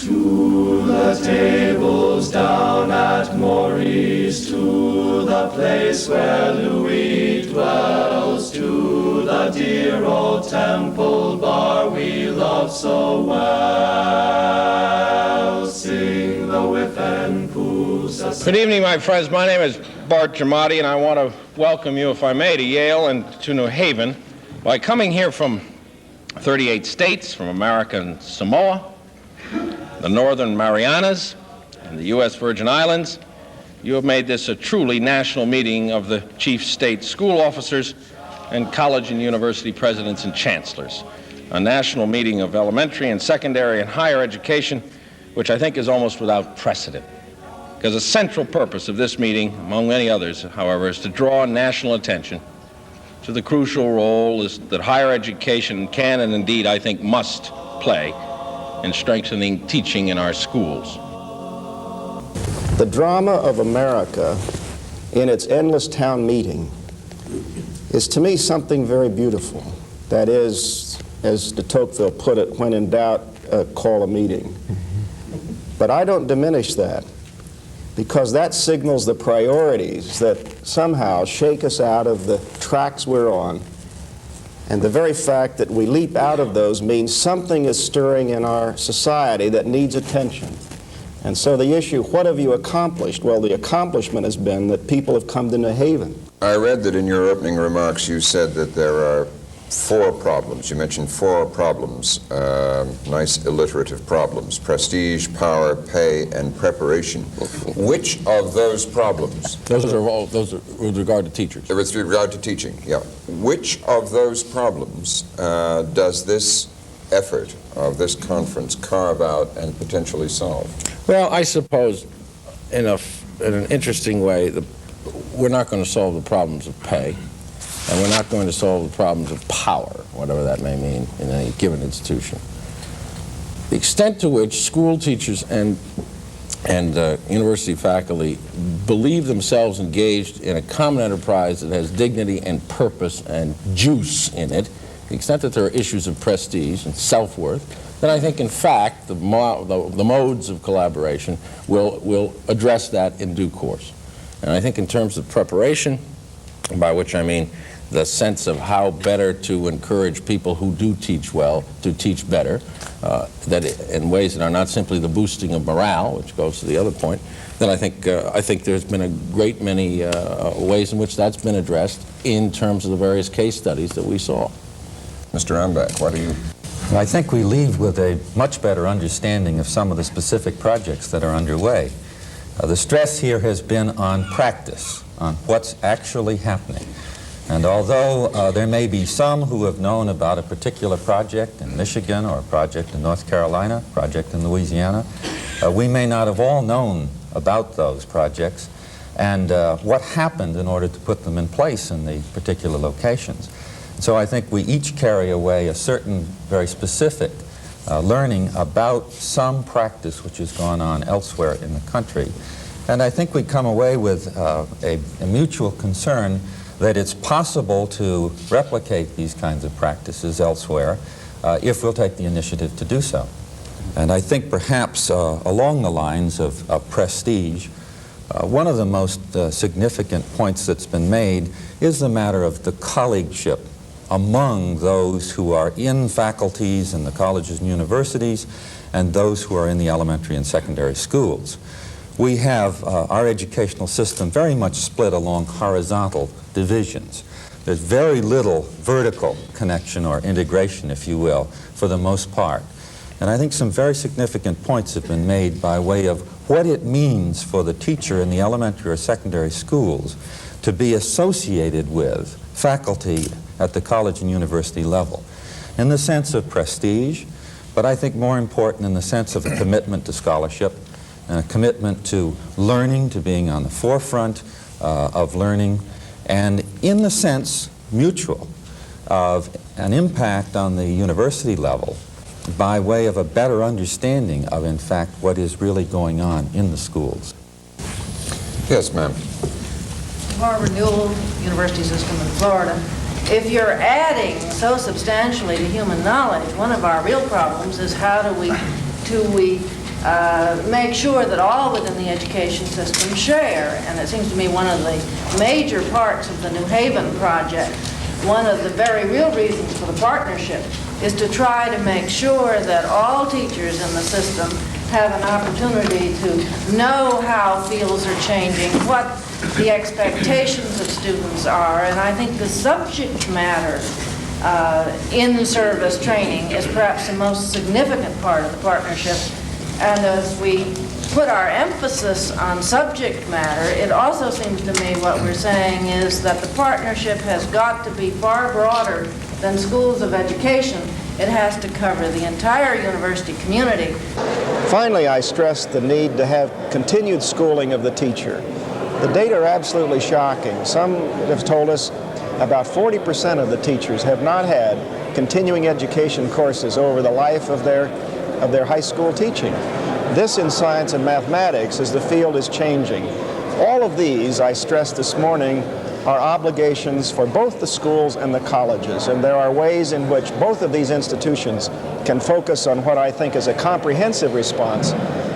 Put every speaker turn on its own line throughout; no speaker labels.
To the tables down at Maurice, to the place where Louis dwells, to the dear old Temple Bar we love so well. Sing the whip and poos.
Good evening, my friends. My name is Bart Giamatti, and I want to welcome you, if I may, to Yale and to New Haven by coming here from 38 states, from American Samoa, the Northern Marianas, and the U.S. Virgin Islands. You have made this a truly national meeting of the chief state school officers and college and university presidents and chancellors, a national meeting of elementary and secondary and higher education, which I think is almost without precedent. Because a central purpose of this meeting, among many others, however, is to draw national attention to the crucial role that higher education can and indeed I think must play in strengthening teaching in our schools.
The drama of America in its endless town meeting is to me something very beautiful. That is, as de Tocqueville put it, when in doubt, call a meeting. But I don't diminish that, because that signals the priorities that somehow shake us out of the tracks we're on. And the very fact that we leap out of those means something is stirring in our society that needs attention. And so the issue, what have you accomplished? Well, the accomplishment has been that people have come to New Haven.
I read that in your opening remarks you said that there are 4 problems. You mentioned 4 problems, nice alliterative problems: prestige, power, pay, and preparation. Which of those problems?
Those are with regard to teachers.
With regard to teaching, yeah. Which of those problems does this effort of this conference carve out and potentially solve?
Well, I suppose in an interesting way, we're not going to solve the problems of pay. And we're not going to solve the problems of power, whatever that may mean in any given institution. The extent to which school teachers and university faculty believe themselves engaged in a common enterprise that has dignity and purpose and juice in it, the extent that there are issues of prestige and self-worth, then I think, in fact, the modes of collaboration will address that in due course. And I think in terms of preparation, by which I mean the sense of how better to encourage people who do teach well to teach better, that in ways that are not simply the boosting of morale, which goes to the other point, then I think there's been a great many ways in which that's been addressed in terms of the various case studies that we saw.
Mr. Ambach, what do you...
I think we leave with a much better understanding of some of the specific projects that are underway. The stress here has been on practice, on what's actually happening. And although there may be some who have known about a particular project in Michigan or a project in North Carolina, a project in Louisiana, we may not have all known about those projects and what happened in order to put them in place in the particular locations. So I think we each carry away a certain very specific learning about some practice which has gone on elsewhere in the country. And I think we come away with a mutual concern that it's possible to replicate these kinds of practices elsewhere if we'll take the initiative to do so. And I think perhaps along the lines of prestige, one of the most significant points that's been made is the matter of the colleagueship among those who are in faculties in the colleges and universities and those who are in the elementary and secondary schools. We have our educational system very much split along horizontal divisions. There's very little vertical connection or integration, if you will, for the most part. And I think some very significant points have been made by way of what it means for the teacher in the elementary or secondary schools to be associated with faculty at the college and university level, in the sense of prestige, but I think more important in the sense of a commitment to scholarship, and a commitment to learning, to being on the forefront of learning, and in the sense, mutual, of an impact on the university level by way of a better understanding of, in fact, what is really going on in the schools.
Yes, ma'am.
Harvard Newell University system in Florida. If you're adding so substantially to human knowledge, one of our real problems is how do we make sure that all within the education system share. And it seems to me one of the major parts of the New Haven project, one of the very real reasons for the partnership, is to try to make sure that all teachers in the system have an opportunity to know how fields are changing, what the expectations of students are, and I think the subject matter in-service training is perhaps the most significant part of the partnership. And as we put our emphasis on subject matter, it also seems to me what we're saying is that the partnership has got to be far broader than schools of education. It has to cover the entire university community.
Finally, I stress the need to have continued schooling of the teacher. The data are absolutely shocking. Some have told us about 40% of the teachers have not had continuing education courses over the life of their high school teaching. This in science and mathematics as the field is changing. All of these, I stressed this morning, are obligations for both the schools and the colleges, and there are ways in which both of these institutions can focus on what I think is a comprehensive response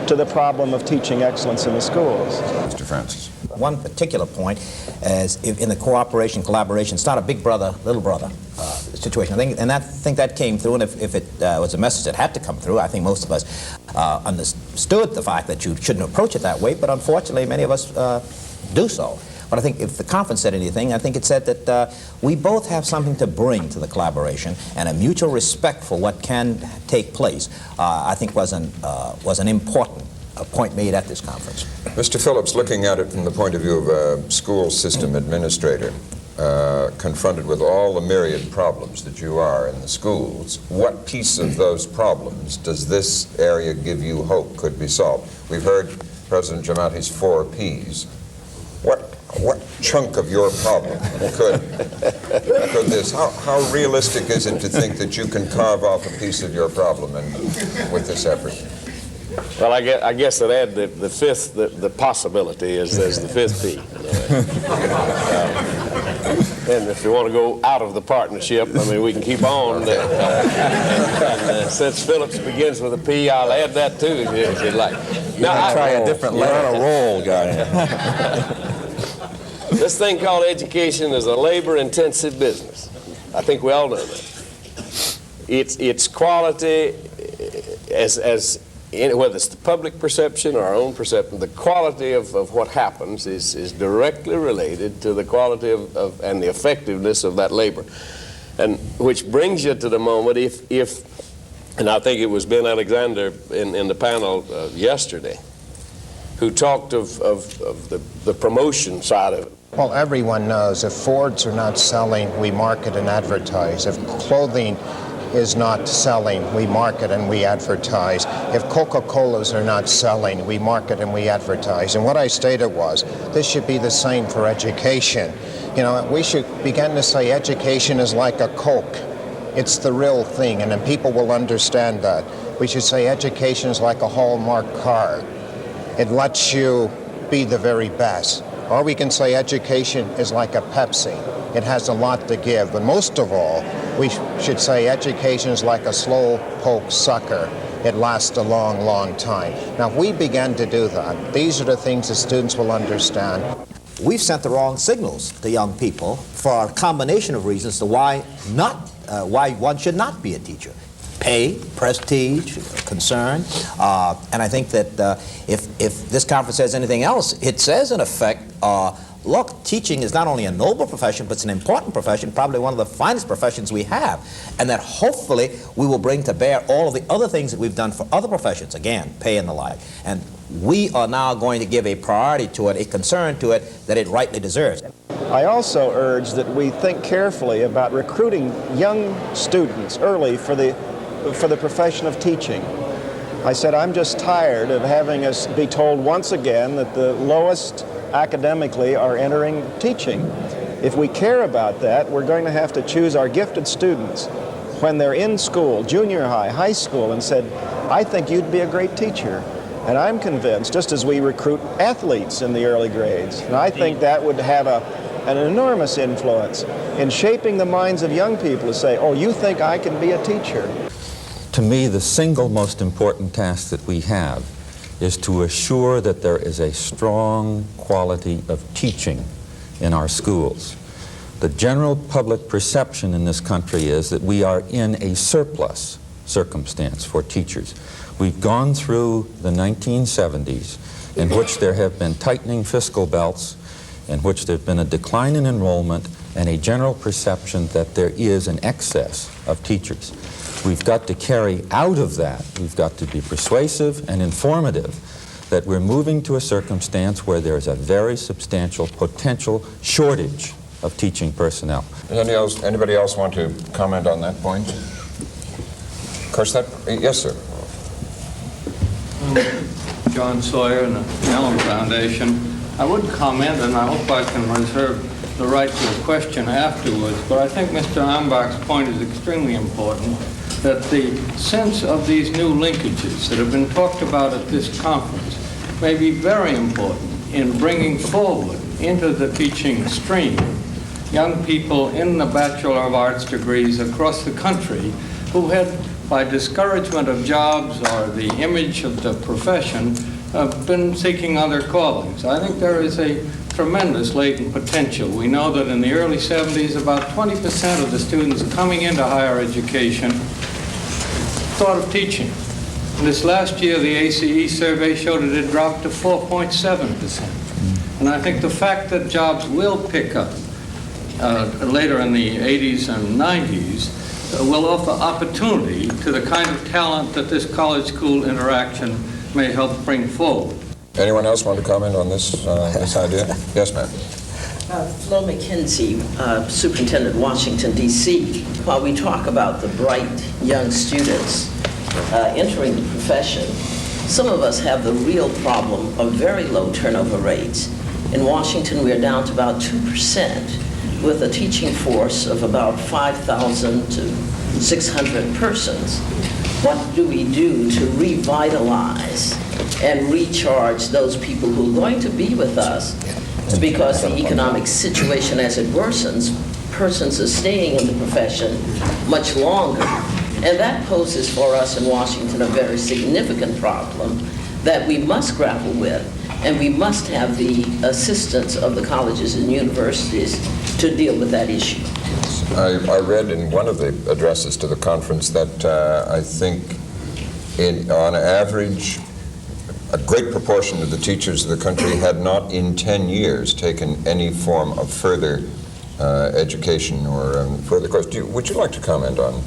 to the problem of teaching excellence in the schools.
Mr. Francis.
One particular point is in the cooperation, collaboration, it's not a big brother, little brother situation. I think that came through, and if it was a message that had to come through, I think most of us understood the fact that you shouldn't approach it that way, but unfortunately many of us do so. But I think if the conference said anything, I think it said that we both have something to bring to the collaboration, and a mutual respect for what can take place, I think was an important point made at this conference.
Mr. Phillips, looking at it from the point of view of a school system administrator, confronted with all the myriad problems that you are in the schools, what piece of those problems does this area give you hope could be solved? We've heard President Giamatti's 4 Ps. What chunk of your problem could this, how realistic is it to think that you can carve off a piece of your problem with this effort?
Well, I guess I'd add the fifth, the possibility is the 5th P. And if you want to go out of the partnership, I mean, we can keep on. Since Phillips begins with a P, I'll add that too, if you'd like.
Now, try a different letter. You're on a roll, guy.
This thing called education is a labor-intensive business. I think we all know that. Its quality, whether it's the public perception or our own perception, the quality of what happens is directly related to the quality of and the effectiveness of that labor. And which brings you to the moment and I think it was Ben Alexander in the panel yesterday who talked of the promotion side of it.
Well, everyone knows if Fords are not selling, we market and advertise. If clothing is not selling, we market and we advertise. If Coca-Colas are not selling, we market and we advertise. And what I stated was, this should be the same for education. You know, we should begin to say education is like a Coke. It's the real thing, and then people will understand that. We should say education is like a Hallmark card. It lets you be the very best. Or we can say education is like a Pepsi. It has a lot to give. But most of all, we should say education is like a slow poke sucker. It lasts a long, long time. Now, if we begin to do that, these are the things the students will understand.
We've sent the wrong signals to young people for a combination of reasons to why one should not be a teacher. Pay, prestige, concern, and I think that if this conference says anything else, it says in effect, look, teaching is not only a noble profession, but it's an important profession, probably one of the finest professions we have, and that hopefully we will bring to bear all of the other things that we've done for other professions, again, pay and the like, and we are now going to give a priority to it, a concern to it, that it rightly deserves.
I also urge that we think carefully about recruiting young students early for the profession of teaching. I said, I'm just tired of having us be told once again that the lowest academically are entering teaching. If we care about that, we're going to have to choose our gifted students when they're in school, junior high, high school, and said, I think you'd be a great teacher. And I'm convinced, just as we recruit athletes in the early grades, and I think that would have an enormous influence in shaping the minds of young people to say, oh, you think I can be a teacher?
To me, the single most important task that we have is to assure that there is a strong quality of teaching in our schools. The general public perception in this country is that we are in a surplus circumstance for teachers. We've gone through the 1970s in which there have been tightening fiscal belts, in which there has been a decline in enrollment and a general perception that there is an excess of teachers. We've got to carry out of that, we've got to be persuasive and informative that we're moving to a circumstance where there's a very substantial potential shortage of teaching personnel.
Does anybody else want to comment on that point? Of course, yes, sir.
John Sawyer and the Mellon Foundation. I would comment, and I hope I can reserve the right to a question afterwards, but I think Mr. Ambach's point is extremely important, that the sense of these new linkages that have been talked about at this conference may be very important in bringing forward into the teaching stream young people in the Bachelor of Arts degrees across the country who had, by discouragement of jobs or the image of the profession, been seeking other callings. I think there is a tremendous latent potential. We know that in the early 70s, about 20% of the students coming into higher education thought of teaching. This last year, the ACE survey showed it had dropped to 4.7%. And I think the fact that jobs will pick up later in the 80s and 90s will offer opportunity to the kind of talent that this college-school interaction may help bring forward.
Anyone else want to comment on this this idea? Yes, ma'am.
Flo McKenzie, Superintendent, Washington, D.C. While we talk about the bright young students entering the profession, some of us have the real problem of very low turnover rates. In Washington, we are down to about 2%, with a teaching force of about 5,000 to 600 persons. What do we do to revitalize and recharge those people who are going to be with us? Because the economic situation, as it worsens, persons are staying in the profession much longer. And that poses for us in Washington a very significant problem that we must grapple with, and we must have the assistance of the colleges and universities to deal with that issue.
I read in one of the addresses to the conference that I think on average a great proportion of the teachers of the country had not in 10 years taken any form of further education or further course. Would you like to comment on?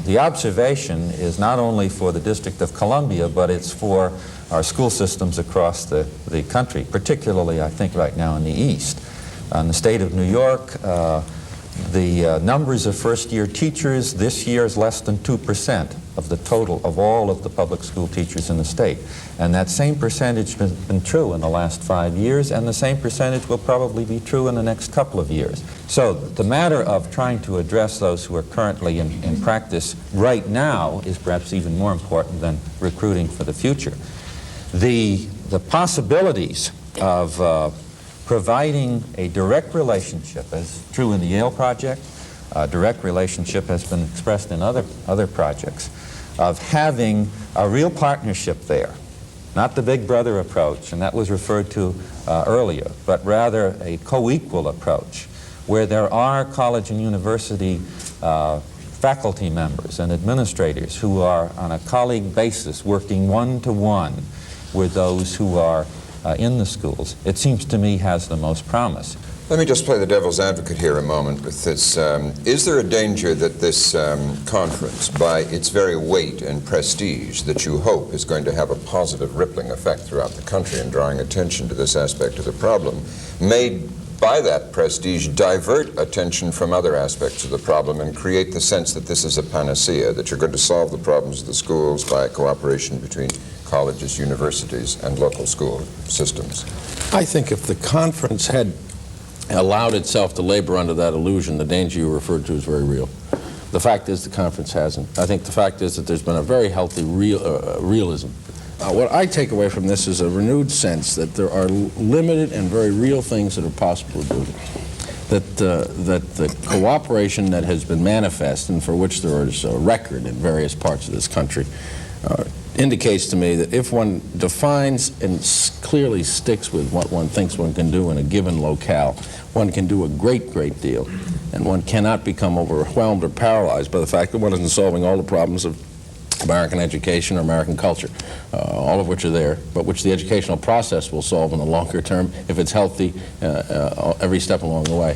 The observation is not only for the District of Columbia, but it's for our school systems across the country, particularly, I think, right now in the East. In the state of New York, the numbers of first-year teachers this year is less than 2% of the total of all of the public school teachers in the state. And that same percentage has been true in the last 5 years, and the same percentage will probably be true in the next couple of years. So the matter of trying to address those who are currently in practice right now is perhaps even more important than recruiting for the future. The possibilities of providing a direct relationship, as true in the Yale project, a direct relationship has been expressed in other projects, of having a real partnership there, not the big brother approach, and that was referred to earlier, but rather a co-equal approach, where there are college and university faculty members and administrators who are on a colleague basis working one-to-one with those who are in the schools. It seems to me has the most promise.
Let me just play the devil's advocate here a moment with this. Is there a danger that this conference, by its very weight and prestige, that you hope is going to have a positive rippling effect throughout the country in drawing attention to this aspect of the problem, may, by that prestige, divert attention from other aspects of the problem and create the sense that this is a panacea, that you're going to solve the problems of the schools by cooperation between colleges, universities, and local school systems?
I think if the conference had allowed itself to labor under that illusion, the danger you referred to is very real. The fact is the conference hasn't. I think the fact is that there's been a very healthy realism. What I take away from this is a renewed sense that there are limited and very real things that are possible to do. That the cooperation that has been manifest and for which there is a record in various parts of this country indicates to me that if one defines and clearly sticks with what one thinks one can do in a given locale, one can do a great deal, and one cannot become overwhelmed or paralyzed by the fact that one isn't solving all the problems of American education or American culture, all of which are there, but which the educational process will solve in the longer term if it's healthy every step along the way.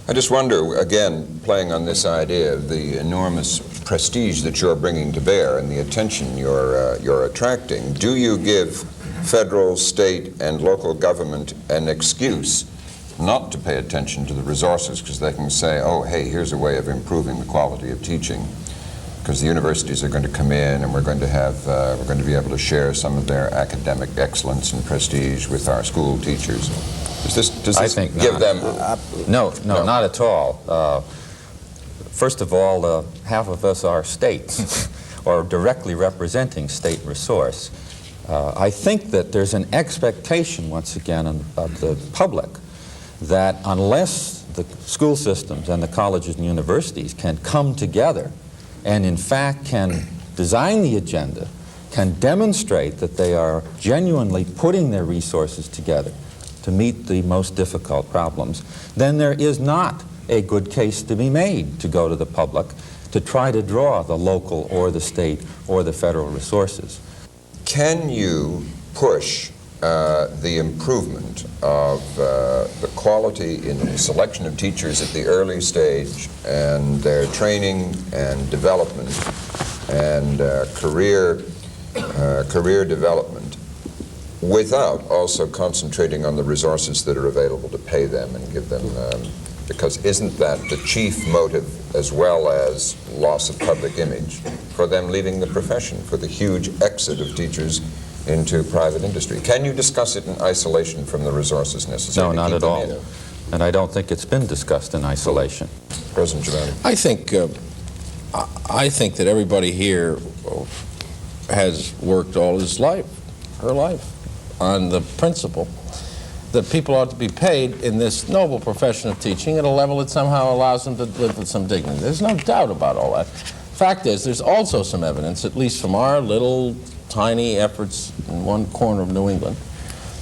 I just wonder, again, playing on this idea of the enormous prestige that you're bringing to bear and the attention you're attracting, do you give federal, state, and local government an excuse not to pay attention to the resources because they can say, oh, hey, here's a way of improving the quality of teaching, because the universities are going to come in and we're going to be able to share some of their academic excellence and prestige with our school teachers? Does this give them...
No, not at all. First of all, half of us are states or directly representing state resource. I think that there's an expectation, once again, of the public that unless the school systems and the colleges and universities can come together and in fact can design the agenda, can demonstrate that they are genuinely putting their resources together to meet the most difficult problems, then there is not a good case to be made to go to the public to try to draw the local or the state or the federal resources.
Can you push the improvement of the quality in the selection of teachers at the early stage and their training and development and career development without also concentrating on the resources that are available to pay them and give them, because isn't that the chief motive as well as loss of public image for them leaving the profession, for the huge exit of teachers into private industry? Can you discuss it in isolation from the resources necessary?
No,
to
not
keep
at
them
all.
in?
And I don't think it's been discussed in isolation.
President Giamatti.
I think that everybody here has worked all his life, her life, on the principle that people ought to be paid in this noble profession of teaching at a level that somehow allows them to live with some dignity. There's no doubt about all that. Fact is, there's also some evidence, at least from our little tiny efforts in one corner of New England,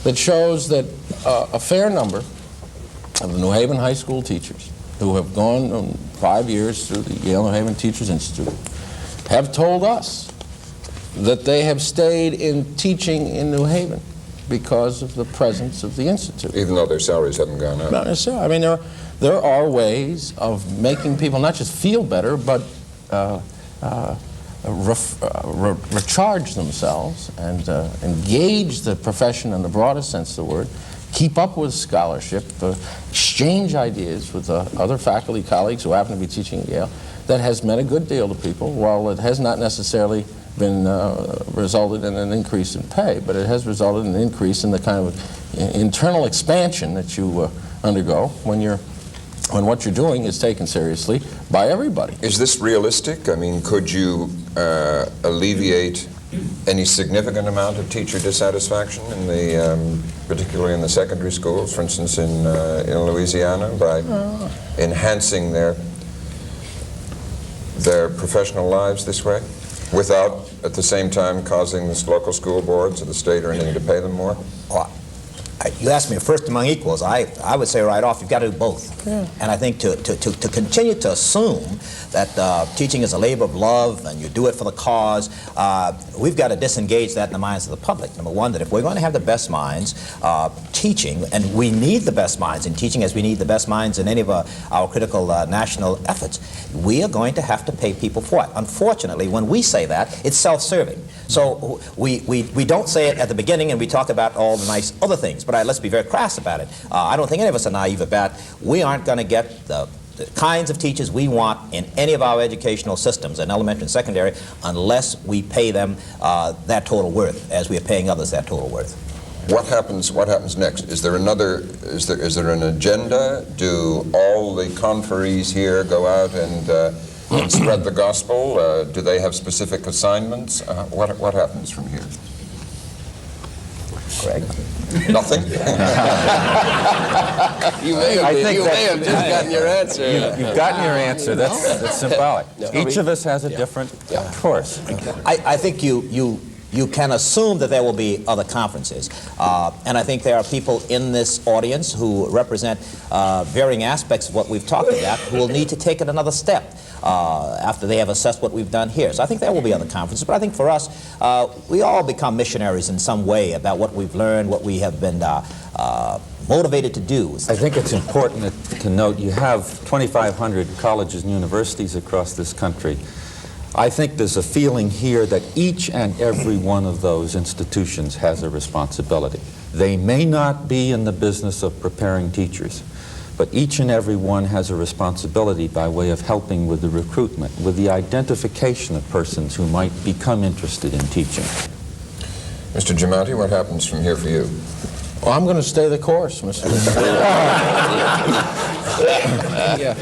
that shows that a fair number of the New Haven high school teachers who have gone 5 years through the Yale-New Haven Teachers Institute have told us that they have stayed in teaching in New Haven because of the presence of the Institute.
Even though their salaries haven't gone up?
Not necessarily. I mean, there are ways of making people not just feel better, but recharge themselves and engage the profession in the broadest sense of the word, keep up with scholarship, exchange ideas with other faculty colleagues who happen to be teaching at Yale. That has meant a good deal to people. While it has not necessarily been resulted in an increase in pay, but it has resulted in an increase in the kind of internal expansion that you undergo when what you're doing is taken seriously by everybody.
Is this realistic? I mean, could you alleviate any significant amount of teacher dissatisfaction in the, particularly in the secondary schools, for instance in Louisiana, by enhancing their professional lives this way, without at the same time causing the local school boards or the state or anything to pay them more?
Well, you asked me first among equals. I would say right off, you've got to do both. Yeah. And I think to continue to assume that teaching is a labor of love and you do it for the cause, we've got to disengage that in the minds of the public. Number one, that if we're going to have the best minds teaching, and we need the best minds in teaching as we need the best minds in any of our critical national efforts, we are going to have to pay people for it. Unfortunately, when we say that, it's self-serving. So we don't say it at the beginning and we talk about all the nice other things, but let's be very crass about it. I don't think any of us are naive about we aren't going to get the kinds of teachers we want in any of our educational systems, in elementary and secondary, unless we pay them that total worth, as we are paying others that total worth.
What happens next? Is there an agenda? Do all the conferees here go out and spread the gospel? Do they have specific assignments? What happens from here?
Greg?
Nothing?
You may have just gotten your answer.
You've gotten your answer. That's symbolic. Each of us has a different course.
I think you you can assume that there will be other conferences. And I think there are people in this audience who represent varying aspects of what we've talked about who will need to take it another step after they have assessed what we've done here. So I think there will be other conferences, but I think for us, we all become missionaries in some way about what we've learned, what we have been motivated to do.
I think it's important to note you have 2,500 colleges and universities across this country. I think there's a feeling here that each and every one of those institutions has a responsibility. They may not be in the business of preparing teachers, but each and every one has a responsibility by way of helping with the recruitment, with the identification of persons who might become interested in teaching.
Mr. Giamatti, what happens from here for you?
Well, I'm going to stay the course, Mr. Yeah.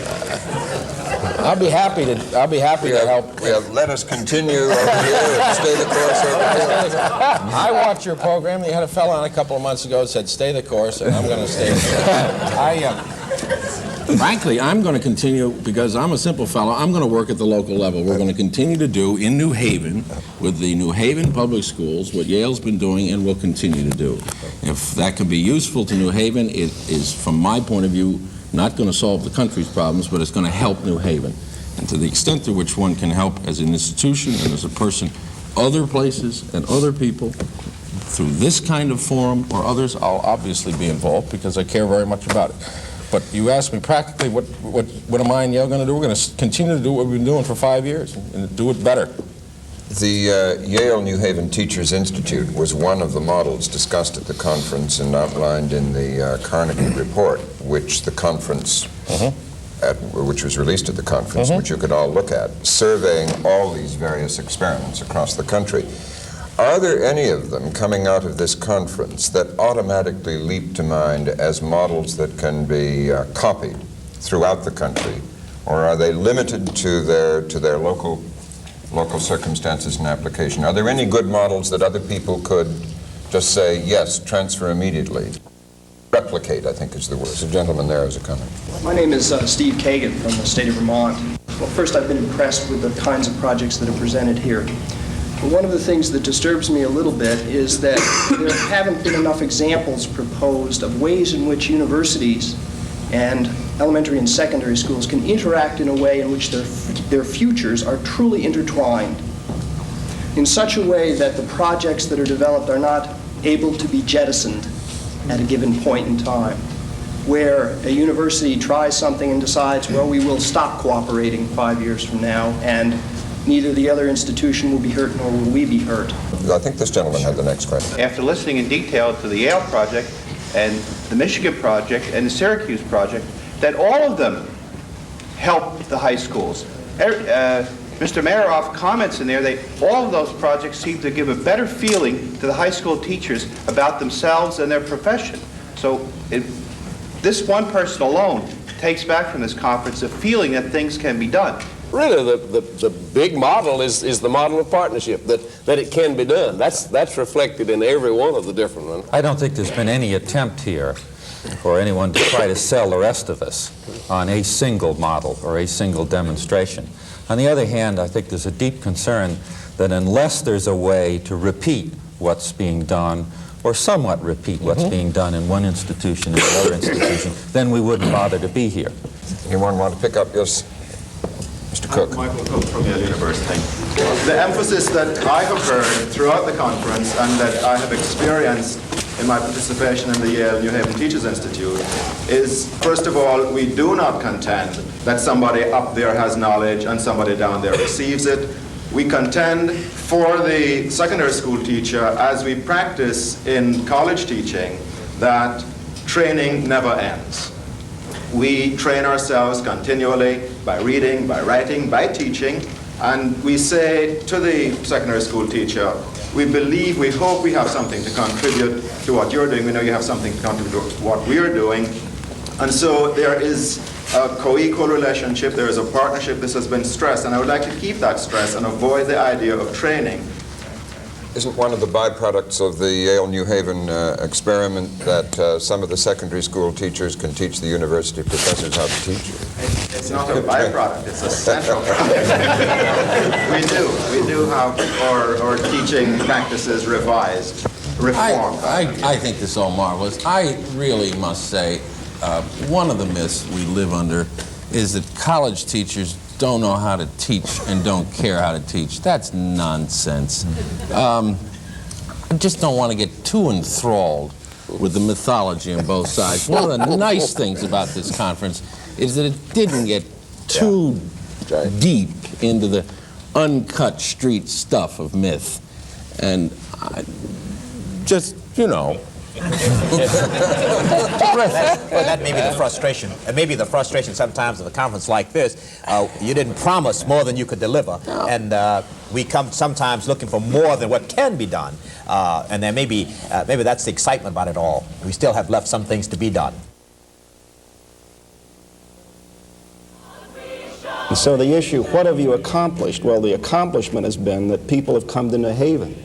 I'll be happy to help.
Let us continue over here and stay the course over here.
I watch your program. You had a fellow on a couple of months ago that said, stay the course, and I'm going to stay the course. Frankly, I'm going to continue, because I'm a simple fellow, I'm going to work at the local level. We're going to continue to do in New Haven, with the New Haven Public Schools, what Yale's been doing and will continue to do. If that can be useful to New Haven, it is, from my point of view, not going to solve the country's problems, but it's going to help New Haven. And to the extent to which one can help as an institution and as a person, other places and other people, through this kind of forum or others, I'll obviously be involved because I care very much about it. But you asked me practically, what am I and Yale going to do? We're going to continue to do what we've been doing for 5 years and do it better.
The Yale-New Haven Teachers Institute was one of the models discussed at the conference and outlined in the Carnegie report, which the conference, which was released at the conference, which you could all look at, surveying all these various experiments across the country. Are there any of them coming out of this conference that automatically leap to mind as models that can be copied throughout the country, or are they limited to their local circumstances and application? Are there any good models that other people could just say, yes, transfer immediately? Replicate, I think is the word. The gentleman there has a comment.
My name is Steve Kaagan from the state of Vermont. Well, first, I've been impressed with the kinds of projects that are presented here. But one of the things that disturbs me a little bit is that there haven't been enough examples proposed of ways in which universities and elementary and secondary schools can interact in a way in which their futures are truly intertwined, in such a way that the projects that are developed are not able to be jettisoned at a given point in time, where a university tries something and decides, well, we will stop cooperating 5 years from now, and neither the other institution will be hurt nor will we be hurt.
I think this gentleman had the next question.
After listening in detail to the Yale project and the Michigan project and the Syracuse project, that all of them help the high schools. Mr. Mayeroff comments in there that all of those projects seem to give a better feeling to the high school teachers about themselves and their profession. So this one person alone takes back from this conference a feeling that things can be done.
Really, the big model is the model of partnership, that it can be done. That's reflected in every one of the different ones.
I don't think there's been any attempt here for anyone to try to sell the rest of us on a single model or a single demonstration. On the other hand, I think there's a deep concern that unless there's a way to repeat what's being done, or somewhat repeat what's being done in one institution and another institution, then we wouldn't bother to be here.
Anyone want to pick up this? Mr. Cooke.
Michael Cooke from Yale University. The emphasis that I have heard throughout the conference and that I have experienced in my participation in the Yale-New Haven Teachers Institute is, first of all, we do not contend that somebody up there has knowledge and somebody down there receives it. We contend for the secondary school teacher, as we practice in college teaching, that training never ends. We train ourselves continually by reading, by writing, by teaching, and we say to the secondary school teacher, we believe, we hope we have something to contribute to what you're doing. We know you have something to contribute to what we're doing. And so there is a co-equal relationship, there is a partnership. This has been stressed, and I would like to keep that stress and avoid the idea of training.
Isn't one of the byproducts of the Yale-New Haven experiment that some of the secondary school teachers can teach the university professors how to teach?
It's not a byproduct, it's a central product. We do have our teaching practices revised, reformed.
I think this is all marvelous. I really must say, one of the myths we live under is that college teachers don't know how to teach and don't care how to teach. That's nonsense. I just don't want to get too enthralled with the mythology on both sides. One of the nice things about this conference is that it didn't get too deep into the uncut street stuff of myth. And just, you know.
That may be the frustration. It may be the frustration sometimes of a conference like this. You didn't promise more than you could deliver, and we come sometimes looking for more than what can be done. And then maybe that's the excitement about it all. We still have left some things to be done.
And so the issue, what have you accomplished? Well, the accomplishment has been that people have come to New Haven.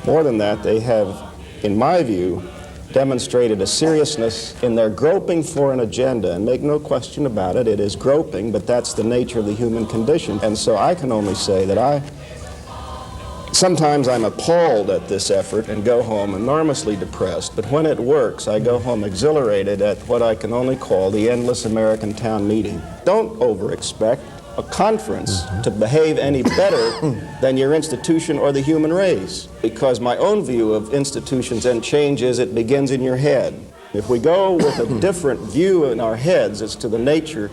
More than that, they have, in my view, demonstrated a seriousness in their groping for an agenda, and make no question about it, it is groping, but that's the nature of the human condition. And so I can only say that sometimes I'm appalled at this effort and go home enormously depressed, but when it works, I go home exhilarated at what I can only call the endless American town meeting. Don't over-expect a conference to behave any better than your institution or the human race, because my own view of institutions and change is it begins in your head. If we go with a different view in our heads as to the nature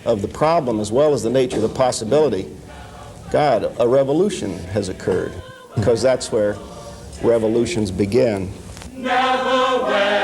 of the problem as well as the nature of the possibility, God, a revolution has occurred, because that's where revolutions begin.
Never wait.